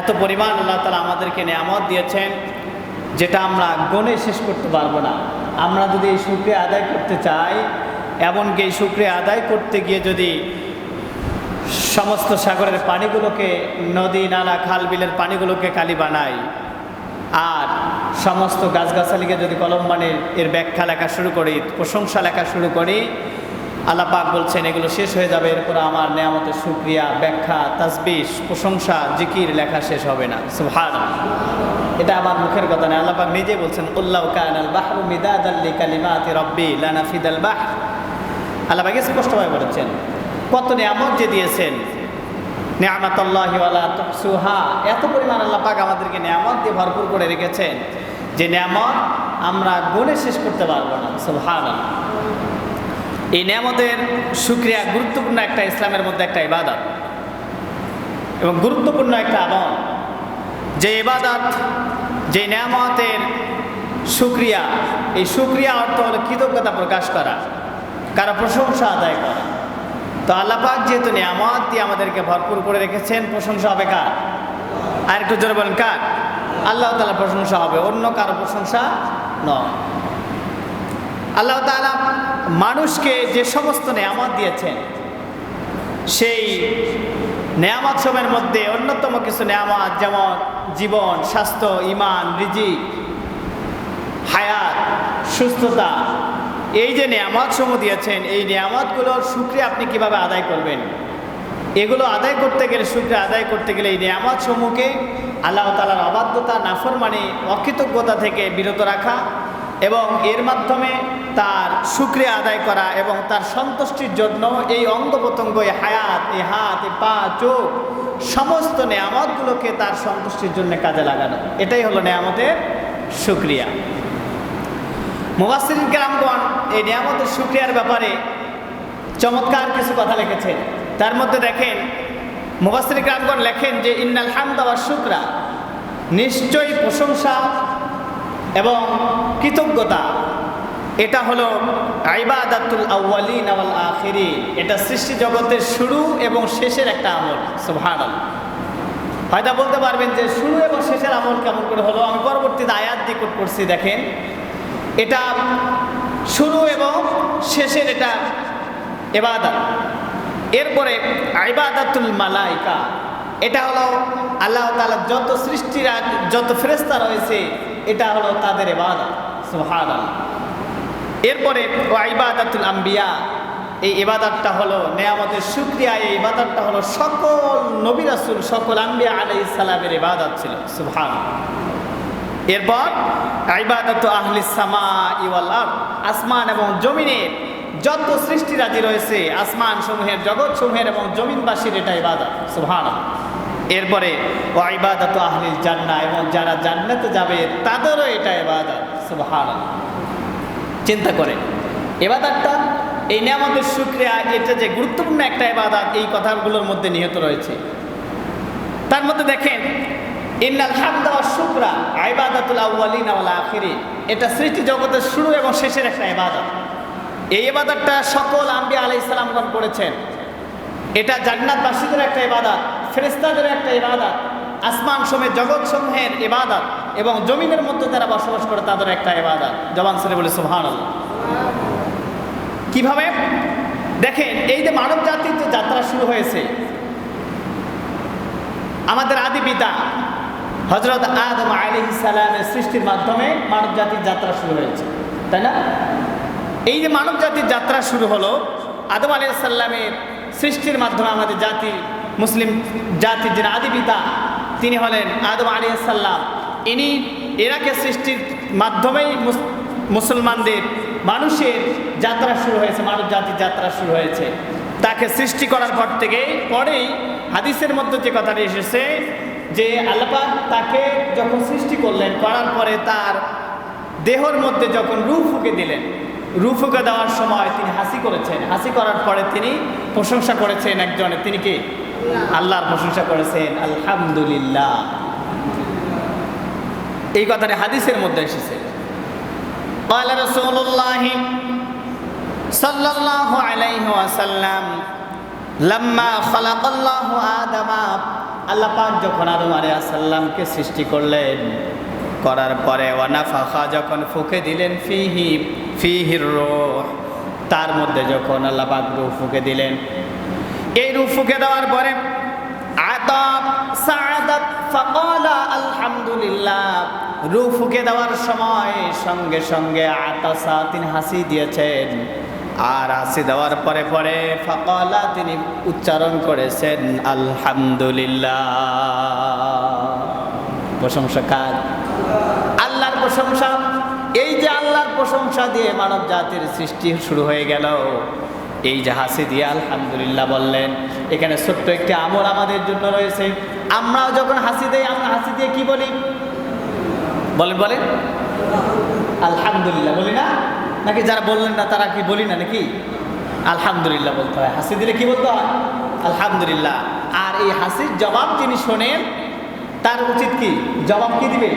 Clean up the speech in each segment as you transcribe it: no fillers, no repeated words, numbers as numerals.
এত পরিমাণ আল্লাহ তাআলা আমাদেরকে নিয়ামত দিয়েছেন যেটা আমরা গুণে শেষ করতে পারবো না। আমরা যদি এই শুকরিয়া আদায় করতে চাই, এমনকি এই শুকরিয়া আদায় করতে গিয়ে যদি সমস্ত সাগরের পানিগুলোকে, নদী নালা খাল বিলের পানিগুলোকে কালি বানাই, আর সমস্ত গাছগাছালিকে যদি কলম বানিয়ে এর ব্যাখ্যা লেখা শুরু করি, প্রশংসা লেখা শুরু করি, আল্লাহ পাক বলছেন এগুলো শেষ হয়ে যাবে, এরপর আমার নেয়ামতের শুকরিয়া, ব্যাখ্যা, তাসবিহ, প্রশংসা, জিকির লেখা শেষ হবে না। সুবহানাল্লাহ। এটা আমার মুখের কথা না, আল্লাহ পাক নিজে বলছেন কুল্লাউ কানাল বাহরু মিদাদাল লিকালিমাতি রাব্বি লানাফিদাল বাহর। আল্লাহ পাক স্পষ্টভাবে বলেছেন কত নিয়ামত যে দিয়েছেন, নিয়ামাতুল্লাহি ওয়ালা তুহসুহা। এত পরিমাণ আল্লাহ পাক আমাদেরকে নিয়ামত দিয়ে ভরপুর করে রেখেছেন যে নিয়ামত আমরা গুণে শেষ করতে পারবো না। সুবহানাল্লাহ। এই নিয়ামতের শুকরিয়া গুরুত্বপূর্ণ একটা, ইসলামের মধ্যে একটা ইবাদত এবং গুরুত্বপূর্ণ একটা আমল। যে ইবাদত, যে নিয়ামতের শুকরিয়া, এই শুকরিয়া অর্থ হলো কৃতজ্ঞতা প্রকাশ করা, কারো প্রশংসা আদায় করা। তো আল্লাহ পাক যেহেতু নিয়ামত দিয়ে আমাদেরকে ভরপুর করে রেখেছেন, প্রশংসা হবে কার? আর একটু জোরে বলেন কার? আল্লাহ তাআলা প্রশংসা হবে, অন্য কারো প্রশংসা নয়। আল্লাহ তাআলা মানুষকে যে সমস্ত নিয়ামত দিয়েছেন, সেই নিয়ামত সমূহের মধ্যে অন্যতম কিছু নিয়ামত, যেমন জীবন, স্বাস্থ্য, ঈমান, রিজিক, হায়াত, সুস্থতা, এই যে নিয়ামত সমূহ দিয়েছেন, এই নিয়ামতগুলোর শুকরিয়া আপনি কিভাবে আদায় করবেন? এগুলো আদায় করতে গেলে, শুকরিয়া আদায় করতে গেলে এই নিয়ামত সমূহকে আল্লাহ তাআলার অবাধ্যতা, নাফরমানি, অকৃতজ্ঞতা থেকে বিরত রাখা এবং এর মাধ্যমে তার শুকরিয়া আদায় করা এবং তার সন্তুষ্টির জন্য এই অঙ্গ প্রত্যঙ্গ, এই হায়াত, এই হাত, এই পা, চোখ, সমস্ত নিয়ামতগুলোকে তার সন্তুষ্টির জন্য কাজে লাগানো, এটাই হলো নিয়ামতের শুকরিয়া। মুফাসসিরিন কেরামগণ এই নিয়ামতের শুকরিয়ার ব্যাপারে চমৎকার কিছু কথা লিখেছেন। তার মধ্যে দেখেন, মুফাসসিরিন কেরামগণ লেখেন যে ইন্নাল হামদা ওয়াশ শুকরা, নিশ্চয়ই প্রশংসা এবং কৃতজ্ঞতা, এটা হলো ইবাদাতুল আউয়ালিন ওয়াল আখিরিন। এটা সৃষ্টি জগতের শুরু এবং শেষের একটা আমল। সুবহানাল্লাহ। হয়তো বলতে পারবেন যে শুরু এবং শেষের আমল কেমন করে হলো? আমি পরবর্তীতে আয়াত দিয়ে কোট করছি, দেখেন এটা শুরু এবং শেষের এটা ইবাদত। এরপরে ইবাদাতুল মালাইকা, এটা হলো আল্লাহ তাআলা যত সৃষ্টিরা, যত ফেরেশতা রয়েছে, এটা হলো তাদের ইবাদত। সুবহানাল্লাহ। এরপরে ইবাদাতুল আম্বিয়া, এই ইবাদতটা হলো নিয়ামতের শুকরিয়া, এই ইবাদতটা হলো সকল নবী রাসূল, সকল আম্বিয়া আলাইহিস সালামের ইবাদত ছিল। সুবহানাল্লাহ। এরপর ইবাদাতু আহলিস সামাই ওয়াল আরদ, আসমান এবং জমিনের যত সৃষ্টিরাজি রয়েছে, আসমান সমূহের, জগৎ সমূহের এবং জমিনবাসীর এটা ইবাদত। সুবহানাল্লাহ। এরপরে ইবাদাতু আহলিল জান্নাহ, এবং যারা জান্নাতে যাবে তাদেরও এটা ইবাদত। সুবহানাল্লাহ। চিন্তা করেন ইবাদতটা, এই নিয়ামতের শুকরিয়া, এটা যে গুরুত্বপূর্ণ একটা ইবাদত, এই কথাগুলোর মধ্যে নিহিত রয়েছে। তার মধ্যে দেখেন ইন্নাল হামদা ওয়াশ শুকরা ইবাদাতুল আউয়ালিন ওয়াল আখিরিন, এটা সৃষ্টি জগতের শুরু এবং শেষের একটা ইবাদত। এই ইবাদতটা সকল আম্বিয়া আলাইহিস সালামগণ করেছেন। এটা জান্নাতবাসীদের একটা ইবাদত, ফেরেশতাদের একটা ইবাদত, আসমান সমূহের, জগৎ সমূহের ইবাদত, এবং জমিনের মধ্যে যারা বসবাস করে তাদের একটা ইবাদত। জবান ছেড়ে বলে সুবহানাল্লাহ। কিভাবে? দেখেন এই যে মানব জাতির যে যাত্রা শুরু হয়েছে, আমাদের আদি পিতা হযরত আদম আলাইহিস সালামের সৃষ্টির মাধ্যমে মানব জাতির যাত্রা শুরু হয়েছে, তাই না? এই যে মানব জাতির যাত্রা শুরু হলো, আদম আলাইহিস সালামের সৃষ্টির মাধ্যমে আমাদের জাতি, মুসলিম জাতির যিনি আদি পিতা, তিনি হলেন আদম আলাইহিস সালাম। এরাকে সৃষ্টির মাধ্যমেই মুসলমানদের, মানুষের যাত্রা শুরু হয়েছে, মানব জাতির যাত্রা শুরু হয়েছে। তাকে সৃষ্টি করার পর থেকে, পরেই হাদিসের মধ্যে যে কথাটি এসেছে যে আল্লাহ পাক তাকে যখন সৃষ্টি করলেন, করার পরে তার দেহর মধ্যে যখন রূহ ফুঁকে দিলেন, রূহ ফুঁকে দেওয়ার সময় তিনি হাসি করেছেন। হাসি করার পরে তিনি প্রশংসা করেছেন একজনের, তিনি কি? আল্লাহর প্রশংসা করেছেন, আলহামদুলিল্লাহ। এই কথাটি হাদিসের মধ্যে এসেছে। قال رسول الله صلى الله عليه وسلم لما خلق الله آدم আল্লাহ পাক যখন আদম আলাইহিস সালামকে সৃষ্টি করলেন, করার পরে ওয়ানাফাখা যখন ফুঁকে দিলেন ফিহির রূহ, তার মধ্যে যখন আল্লাহ পাক রূহ ফুঁকে দিলেন, এই রূহ ফুঁকে দেওয়ার পরে আতাব সাআদাত ফাকালা আলহামদুলিল্লাহ, রূহ ফুঁকে দেওয়ার সময় সঙ্গে সঙ্গে আতাসা, তিনি হাসি দিয়েছেন, আর হাসি দেওয়ার পরে পরে ফাকালা, তিনি উচ্চারণ করেছেন আলহামদুলিল্লাহ। প্রশংসা কার? আল্লাহর প্রশংসা। এই যে আল্লাহর প্রশংসা দিয়ে মানব জাতির সৃষ্টি শুরু হয়ে গেল, এই যে হাসি দিয়ে আলহামদুলিল্লাহ বললেন, এখানে ছোট্ট একটি আমল আমাদের জন্য রয়েছে। আমরাও যখন হাসি দেই, আমরা হাসি দিয়ে কি বলি? বলেন বলেন, আলহামদুলিল্লাহ বলি না? নাকি যারা বললেন না তারা কি বলি না নাকি? আলহামদুলিল্লাহ বলতে হয়। হাসি দিলে কি বলতে হয়? আলহামদুলিল্লাহ। আর এই হাসির জবাব যিনি শোনেন, তার উচিত কি? জবাব কি দিবে?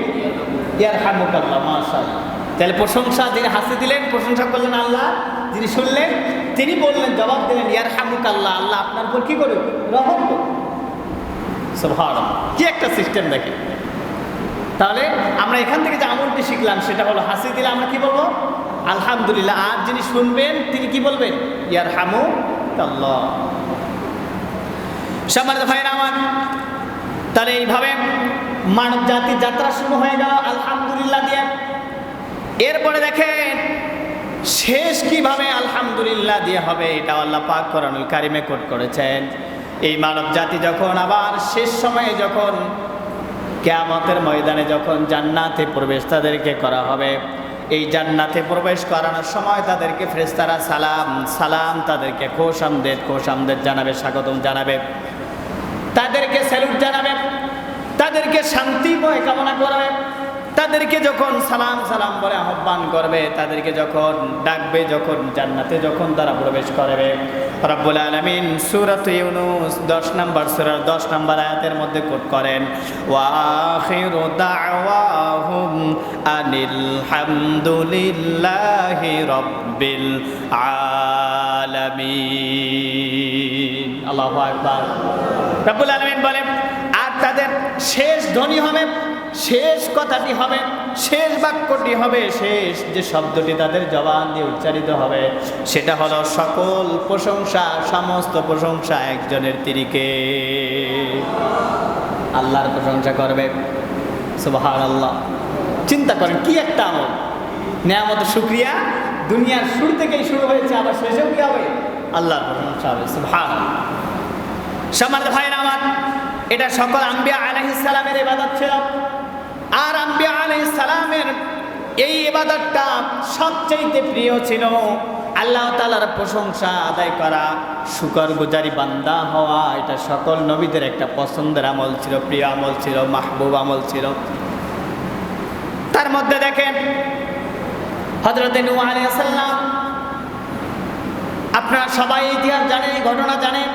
ইয়ারহামুকাল্লাহ, মাশাআল্লাহ। তাহলে প্রশংসা, যিনি হাসি দিলেন, প্রশংসা করলেন আল্লাহ, যিনি শুনলেন তিনি বললেন, জবাব দিলেন ইয়ারহামুকাল্লাহ, আল্লাহ আপনার উপর কি করুন? রহম করুন। সুবহানাল্লাহ, কি একটা সিস্টেম দেখি। তাহলে আমরা এখান থেকে যে আমলটি শিখলাম সেটা হলো, হাসি দিলে আমরা কি বলবো? আলহামদুলিল্লাহ। আর যিনি শুনবেন তিনি কি বলবেন? ইয়ারহামুকাল্লাহ। সম্মানিত ভাইরা আমার, তাহলে এইভাবে মানব জাতির যাত্রা শুরু হয়ে গেল আলহামদুলিল্লাহ দিয়ে। এরপরে দেখেন শেষ কিভাবে আলহামদুলিল্লাহ দিয়ে হবে, এটা আল্লাহ পাক কোরআনুল কারিমে কোট করেছেন। এই মানব জাতি যখন আবার শেষ সময়ে, যখন কিয়ামতের ময়দানে যখন জান্নাতে প্রবেশ তাদেরকে করা হবে, এই জান্নাতে প্রবেশ করানোর সময় তাদেরকে ফেরেশতারা সালাম সালাম, তাদেরকে খোশ আমদেদ জানাবে, স্বাগতম জানাবে, তাদেরকে স্যালুট জানাবে, তাদেরকে শান্তি বয়ে কামনা করবে, তাদেরকে যখন সালাম সালাম বলে আহ্বান করবে, তাদেরকে যখন ডাকবে, যখন জান্নাতে যখন তারা প্রবেশ করবে, রব্বুল আলামিন সূরাত ইউনূস 10 নম্বর সূরার 10 নম্বর আয়াতের মধ্যে কোট করেন, ওয়া আখিরু দাওয়াহুম আনিল হামদুলিল্লাহি রাব্বিল আলামিন। আল্লাহু আকবার। রব্বুল আলামিন বলেন, আর তাদের শেষ ধ্বনি হবে, শেষ কথাটি হবে, শেষ বাক্যটি হবে, শেষ যে শব্দটি তাদের জবান দিয়ে উচ্চারিত হবে, সেটা হলো সকল প্রশংসা, সমস্ত প্রশংসা একজনের, তিরিকে আল্লাহর প্রশংসা করবে। সুবহানাল্লাহ। চিন্তা করেন কি একটা আমল, নেয়ামতের শুকরিয়া দুনিয়ার শুরু থেকেই শুরু হয়েছে, আবার শেষেও কি হবে? আল্লাহর প্রশংসা হবে। সুবহানাল্লাহ। সম্মানিত ভাইরা আমার, এটা সকল আম্বিয়া আলাইহিস সালামের ইবাদত ছিল। আর আম্বিয়া আলাইহিস সালামের এই ইবাদতটা সবচেয়ে প্রিয় ছিল। আল্লাহ তাআলার প্রশংসা আদায় করা, শুকরগুজারি বান্দা হওয়া, এটা সকল নবীদের একটা পছন্দের আমল ছিল, প্রিয় আমল ছিল, মাহবুব আমল ছিল। তার মধ্যে দেখেন হযরত নূহ আলাইহিস সালাম, আপনারা সবাই ইতিহাস জানেন, ঘটনা জানেন।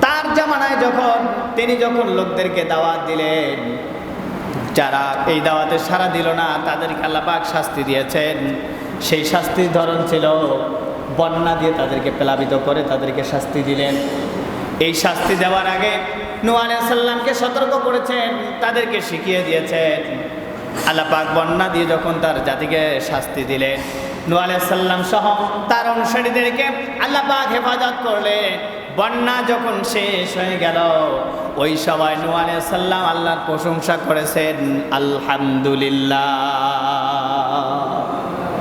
তার জামানায় তিনি যখন লোকদেরকে দাওয়াত দিলেন, যারা এই দাওয়াতে সাড়া দিল না, তাদেরকে আল্লাহ পাক শাস্তি দিয়েছেন। সেই শাস্তির ধরন ছিল বন্যা দিয়ে তাদেরকে প্লাবিত করে তাদেরকে শাস্তি দিলেন। এই শাস্তি দেওয়ার আগে নূহ আলাইহিস সালামকে সতর্ক করেছেন, তাদেরকে শিখিয়ে দিয়েছেন। আল্লাহ পাক বন্যা দিয়ে যখন তার জাতিকে শাস্তি দিলেন, নূহ আলাইহিস সালাম সহ তার অনুসারীদেরকে আল্লাহ পাক হেফাজত করলেন। বন্যা যখন শেষ হয়ে গেল, ওই সময় নূহ আলাইহিস সালাম আল্লাহর প্রশংসা করেছেন, আলহামদুলিল্লাহ।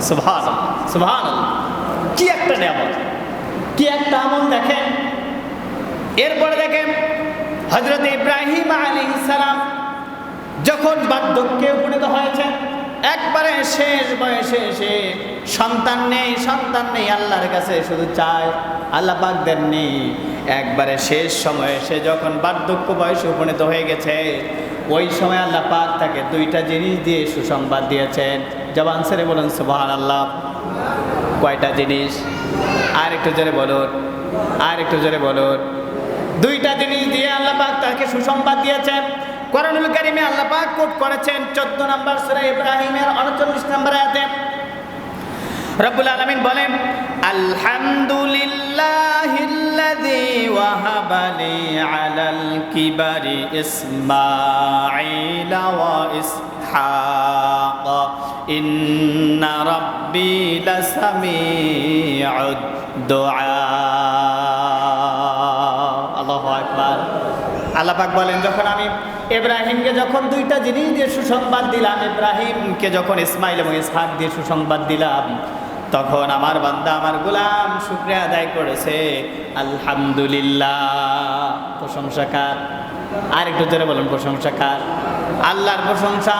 সুবহানাল্লাহ, সুবহানাল্লাহ। কি একটা নিয়ামত, কি একটা আমল দেখেন। এরপরে দেখেন হযরত ইব্রাহিম আলাইহিস সালাম যখন বার্ধক্যে উপনীত হয়েছে, একবারে শেষ বয়সে এসে সন্তান নেই, আল্লাহর কাছে শুধু চায়, আল্লাহ পাক দেননি। একবারে শেষ সময়ে সে যখন বার্ধক্য বয়সে উপনীত হয়ে গেছে, ওই সময় আল্লাহ পাক তাকে 2টা জিনিস দিয়ে সুসংবাদ দিয়েছেন। জবান ছেড়ে বলুন সুবহানাল্লাহ। কয়টা জিনিস? আর একটু জোরে বলুন, আর একটু জোরে বলুন। 2টা জিনিস দিয়ে আল্লাহ পাক তাকে সুসংবাদ দিয়েছেন। কোরআনুল কারীমে আল্লাহ পাক কোট করেছেন 14 নম্বর সূরা ইব্রাহিমের 39 নম্বর আয়াতে। রব্বুল আলামিন বলেন, আলহামদুলিল্লাহিল্লাযী ওয়াহাবালি আলাল কিবারি ইসমাঈলা ওয়া ইসহাক ইন্না রাব্বি লাসামিউদ দুআ। আল্লাহু আকবার। আল্লাহ পাক বলেন, যখন আমি ইব্রাহিমকে যখন দুইটা জিনিস দিয়ে সুসংবাদ দিলাম, ইব্রাহিমকে যখন ইসমাইল এবং ইসহাক দিয়ে সুসংবাদ দিলাম, তখন আমার বান্দা, আমার গোলাম শুকরিয়া আদায় করেছে। আলহামদুলিল্লাহ। প্রশংসা কার? আর একটু জোরে বলুন, প্রশংসা কার? আল্লাহর প্রশংসা।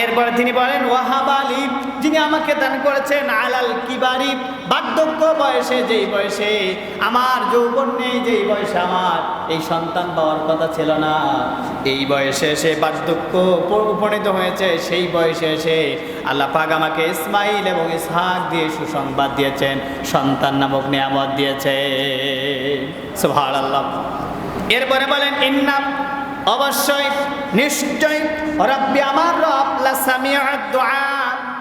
এরপরে তিনি বলেন ওয়াহাবালি, যিনি আমাকে দান করেছেন আলাল কিবারি, বার্ধক্য বয়সে, যেই বয়সে আমার যৌবন নেই, যেই বয়সে আমার এই সন্তান পাওয়ার কথা ছিল না, এই বয়সে এসে বার্ধক্য উপনীত হয়েছে, সেই বয়সে এসে আল্লাহ পাক আমাকে ইসমাইল এবং ইসহাক দিয়ে সুসংবাদ দিয়েছেন, সন্তান নামক নিয়ামত দিয়েছে। সুবহানাল্লাহ। এরপরে বলেন ইন্না, অবশ্যই, নিশ্চয়, রব্বি, আমার রব, লাসামিউদ দুআ,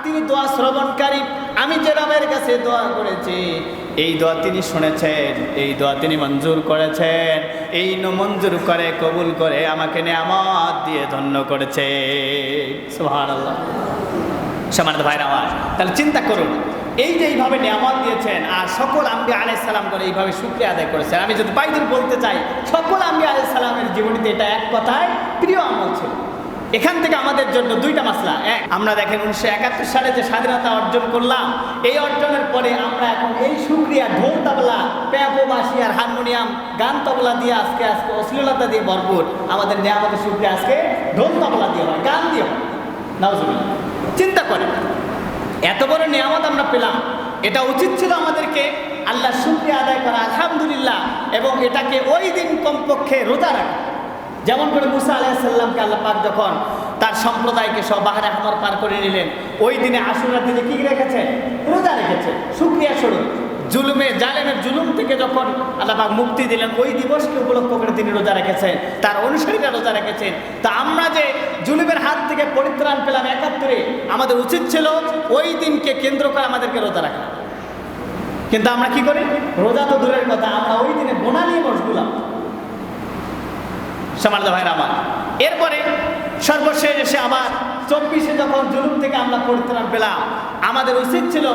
তিনি দোয়া শ্রবণকারী। আমি যে রবের কাছে দোয়া করেছি, এই দোয়া তিনি শুনেছেন, এই দোয়া তিনি মঞ্জুর করেছেন, এই মঞ্জুর করে, কবুল করে আমাকে নিয়ামত দিয়ে ধন্য করেছে। সুবহানাল্লাহ। সম্মানিত ভাইরা আমার, তাহলে চিন্তা করুন, এই যে এইভাবে নিয়ামত দিয়েছেন, আর সকল আম্বিয়া আলাইহিস সালাম করে এইভাবে শুকরিয়া আদায় করেছেন। আমি যদি বাইদুল বলতে চাই, সকল আম্বিয়া আলাইহিস সালামের জীবনীতে এটা এক কথায় প্রিয় আমল ছিল। এখান থেকে আমাদের জন্য দুইটা মাসলা। এক, আমরা দেখেন 1971 সালে যে স্বাধীনতা অর্জন করলাম, এই অর্জনের পরে আমরা এখন এই শুকরিয়া ঢোল তাবলা, প্যাপো বাঁশি আর হারমোনিয়াম, গান তবলা দিয়ে আজকে অশ্লীলতা দিয়ে ভরপুর আমাদের নিয়ামতের শুকরিয়া আজকে ঢোল তবলা দিয়ে হয়, গান দিয়ে হয়। নাউজুবিল্লাহ। চিন্তা করেন, এত বড় নিয়ামত আমরা পেলাম, এটা উচিত ছিল আমাদেরকে আল্লাহর শুকরিয়া আদায় করা, আলহামদুলিল্লাহ, এবং এটাকে ওই দিন কমপক্ষে রোজা রাখা। যেমন করে মুসা আলাইহিস সালামকে আল্লাহ পাক যখন তার সম্প্রদায়কে সব বাহরে আহমর পার করে নিলেন, ওই দিনে আশুরার দিনে কি রেখেছে? রোজা রেখেছে, শুকরিয়া স্বরূপ। জালেমের জুলুম থেকে যখন আল্লাহ পাক মুক্তি দিলেন, ওই দিবসকে উপলক্ষ করে তিনি রোজা রেখেছেন, তার অনুসারীরা রোজা রেখেছেন। তা আমরা যে জুলুমের হাত থেকে পরিত্রাণ পেলাম 71-এ, আমাদের উচিত ছিল ওই দিনকে কেন্দ্র করে আমাদেরকে রোজা রাখা। কিন্তু আমরা কি করি? রোজা তো দূরের কথা, আমরা ওই দিনে গোনা নিয়ে মশগুলাম। সম্মানিত ভাইরা আমার, এরপরে সর্বশেষ এসে আবার 24-এ যখন জুলুম থেকে আমরা পরিত্রাণ পেলাম, আমাদের উচিত ছিল,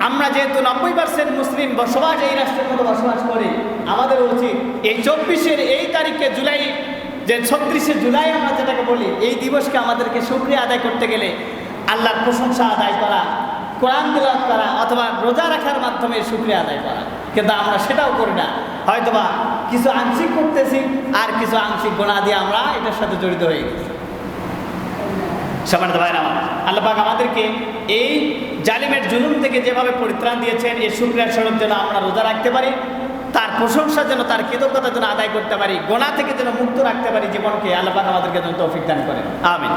আমরা যেহেতু 90% মুসলিম বসবাস এই রাষ্ট্রের মধ্যে বসবাস করি, আমাদের উচিত এই 24-এর এই তারিখে, জুলাই, যে 36শে জুলাই আমরা যেটাকে বলি, এই দিবসকে আমাদেরকে শুকরিয়া আদায় করতে গেলে আল্লাহর প্রশংসা আদায় করা, কোরআন তিলাওয়াত করা, অথবা রোজা রাখার মাধ্যমে শুকরিয়া আদায় করা। কিন্তু আমরা সেটাও করি না, হয়তোবা কিছু আংশিক করতেছি আর কিছু আংশিক গোনা দিয়ে আমরা এটার সাথে জড়িত হয়ে গেছি। সম্মানিত ভাইরা আমার, আল্লাহ পাক আমাদেরকে এই জালিমের জুলুম থেকে যেভাবে পরিত্রাণ দিয়েছেন, এই শুকরিয়ার স্বরূপ যেন আমরা রোজা রাখতে পারি, তার প্রশংসা যেন, তার কৃতজ্ঞতা যেন আদায় করতে পারি, গোনা থেকে যেন মুক্ত রাখতে পারি জীবনকে, আল্লাহ পাক আমাদেরকে যেন তৌফিক দান করেন। আমিন।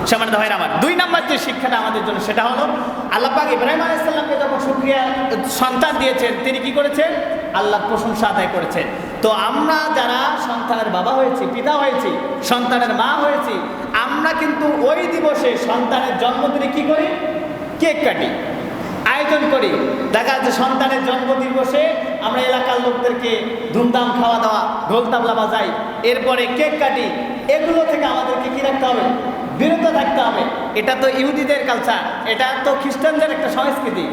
সম্মানিত ভাইরা আমার, 2 নম্বর যে শিক্ষাটা আমাদের জন্য, সেটা হলো আল্লাহ পাক ইব্রাহিম আলাইহিস সালামকে যখন শুকরিয়া সন্তান দিয়েছেন, তিনি কি করেছেন? আল্লাহর প্রশংসা আদায় করেছেন। তো আমরা যারা সন্তানের বাবা হয়েছি, পিতা হয়েছি, সন্তানের মা হয়েছি, আমরা কিন্তু ওই দিবসে সন্তানের জন্মদিনে কি করি? কেক কাটি, আয়োজন করি। দেখা যাচ্ছে সন্তানের জন্মদিবসে আমরা এলাকার লোকদেরকে ধুমধাম খাওয়া দাওয়া, ঢোল তাবলা বাজাই, এরপরে কেক কাটি। এগুলো থেকে আমাদেরকে কি রাখতে হবে? বিরত থাকতে হবে। এটা তো ইহুদিদের কালচার, এটা তো খ্রিস্টানদের একটা সংস্কৃতি।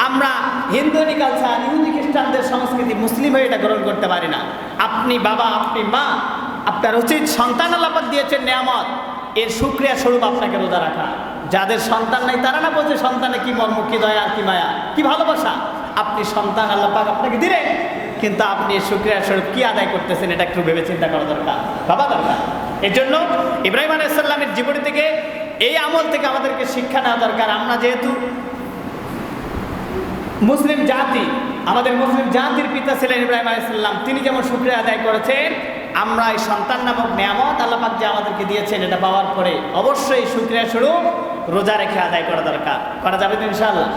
আমরা হিন্দুনি কালচার, ইহুদি খ্রিস্টানদের সংস্কৃতি, মুসলিম হয়ে এটা গ্রহণ করতে পারি না। আপনি বাবা, আপনি মা, আপনার উচিত সন্তান আল্লাহ পাক দিয়েছেন নিয়ামত, এর শুকরিয়া স্বরূপ আপনাকে রোজা রাখা। যাদের সন্তান নাই তারা না বোঝে সন্তানে কি মর্ম, কি দয়া, কি মায়া, কি ভালোবাসা। আপনি সন্তান আল্লাহ পাক আপনাকে দিলেন, কিন্তু আপনি শুকরিয়া স্বরূপ কি আদায় করতেছেন, এটা একটু ভেবে চিন্তা করা দরকার, ভাবা দরকার। এর জন্য ইব্রাহিম আলাইহিস সালামের জীবনী থেকে, এই আমল থেকে আমাদেরকে শিক্ষা নেওয়া দরকার। আমরা যেহেতু মুসলিম জাতি, আমাদের মুসলিম জাতির পিতা ছিলেন ইব্রাহিম আলাইহিস সালাম, তিনি যেমন শুকরিয়া আদায় করেছেন, আমরা এই সন্তান নামক নিয়ামত আল্লাহ পাক যে আমাদেরকে দিয়েছেন, এটা পাওয়ার পরে অবশ্যই শুকরিয়া স্বরূপ রোজা রেখে আদায় করা দরকার। করা যাবে তো ইনশাআল্লাহ?